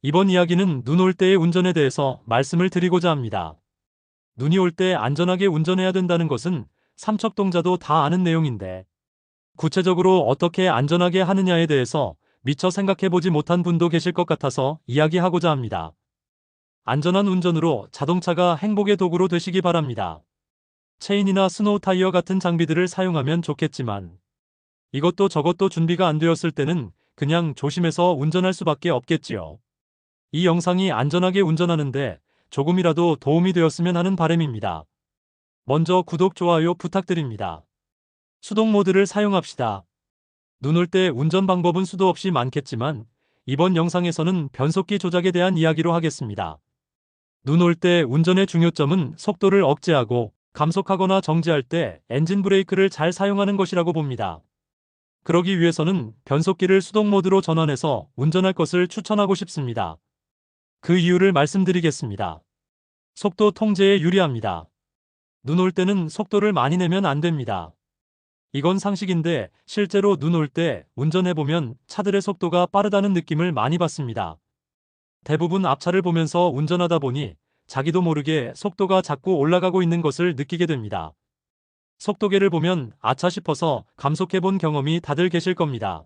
이번 이야기는 눈 올 때의 운전에 대해서 말씀을 드리고자 합니다. 눈이 올 때 안전하게 운전해야 된다는 것은 삼척동자도 다 아는 내용인데, 구체적으로 어떻게 안전하게 하느냐에 대해서 미처 생각해보지 못한 분도 계실 것 같아서 이야기하고자 합니다. 안전한 운전으로 자동차가 행복의 도구로 되시기 바랍니다. 체인이나 스노우 타이어 같은 장비들을 사용하면 좋겠지만, 이것도 저것도 준비가 안 되었을 때는 그냥 조심해서 운전할 수밖에 없겠지요. 이 영상이 안전하게 운전하는데 조금이라도 도움이 되었으면 하는 바람입니다. 먼저 구독, 좋아요 부탁드립니다. 수동 모드를 사용합시다. 눈 올 때 운전 방법은 수도 없이 많겠지만 이번 영상에서는 변속기 조작에 대한 이야기로 하겠습니다. 눈 올 때 운전의 중요점은 속도를 억제하고 감속하거나 정지할 때 엔진 브레이크를 잘 사용하는 것이라고 봅니다. 그러기 위해서는 변속기를 수동 모드로 전환해서 운전할 것을 추천하고 싶습니다. 그 이유를 말씀드리겠습니다. 속도 통제에 유리합니다. 눈 올 때는 속도를 많이 내면 안 됩니다. 이건 상식인데 실제로 눈 올 때 운전해보면 차들의 속도가 빠르다는 느낌을 많이 받습니다. 대부분 앞차를 보면서 운전하다 보니 자기도 모르게 속도가 자꾸 올라가고 있는 것을 느끼게 됩니다. 속도계를 보면 아차 싶어서 감속해본 경험이 다들 계실 겁니다.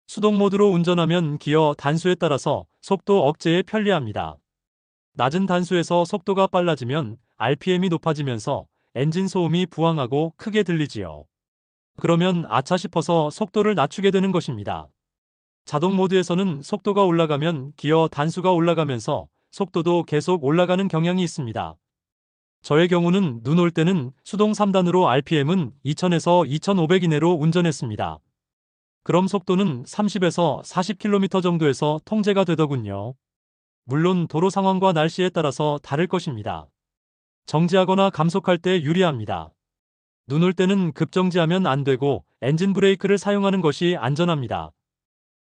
수동 모드로 운전하면 기어 단수에 따라서 속도 억제에 편리합니다. 낮은 단수에서 속도가 빨라지면 RPM이 높아지면서 엔진 소음이 부항하고 크게 들리지요. 그러면 아차 싶어서 속도를 낮추게 되는 것입니다. 자동 모드에서는 속도가 올라가면 기어 단수가 올라가면서 속도도 계속 올라가는 경향이 있습니다. 저의 경우는 눈 올 때는 수동 3단으로 RPM은 2000에서 2500 이내로 운전했습니다. 그럼 속도는 30에서 40km 정도에서 통제가 되더군요. 물론 도로 상황과 날씨에 따라서 다를 것입니다. 정지하거나 감속할 때 유리합니다. 눈 올 때는 급정지하면 안 되고 엔진 브레이크를 사용하는 것이 안전합니다.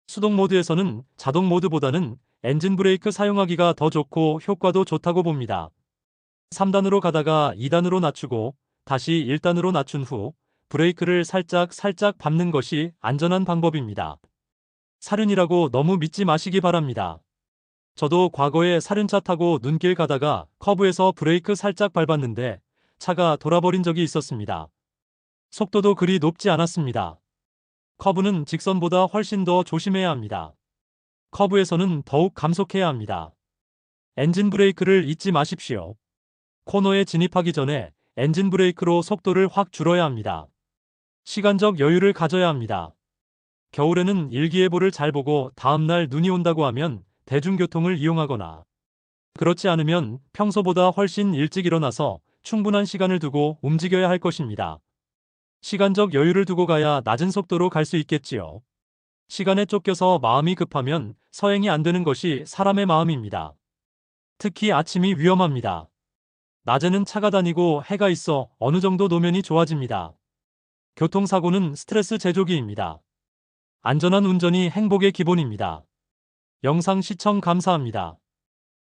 수동 모드에서는 자동 모드보다는 엔진 브레이크 사용하기가 더 좋고 효과도 좋다고 봅니다. 3단으로 가다가 2단으로 낮추고 다시 1단으로 낮춘 후 브레이크를 살짝 밟는 것이 안전한 방법입니다. 사륜이라고 너무 믿지 마시기 바랍니다. 저도 과거에 사륜차 타고 눈길 가다가 커브에서 브레이크 살짝 밟았는데 차가 돌아버린 적이 있었습니다. 속도도 그리 높지 않았습니다. 커브는 직선보다 훨씬 더 조심해야 합니다. 커브에서는 더욱 감속해야 합니다. 엔진 브레이크를 잊지 마십시오. 코너에 진입하기 전에 엔진 브레이크로 속도를 확 줄여야 합니다. 시간적 여유를 가져야 합니다. 겨울에는 일기예보를 잘 보고 다음날 눈이 온다고 하면 대중교통을 이용하거나, 그렇지 않으면 평소보다 훨씬 일찍 일어나서 충분한 시간을 두고 움직여야 할 것입니다. 시간적 여유를 두고 가야 낮은 속도로 갈 수 있겠지요. 시간에 쫓겨서 마음이 급하면 서행이 안 되는 것이 사람의 마음입니다. 특히 아침이 위험합니다. 낮에는 차가 다니고 해가 있어 어느 정도 노면이 좋아집니다. 교통사고는 스트레스 제조기입니다. 안전한 운전이 행복의 기본입니다. 영상 시청 감사합니다.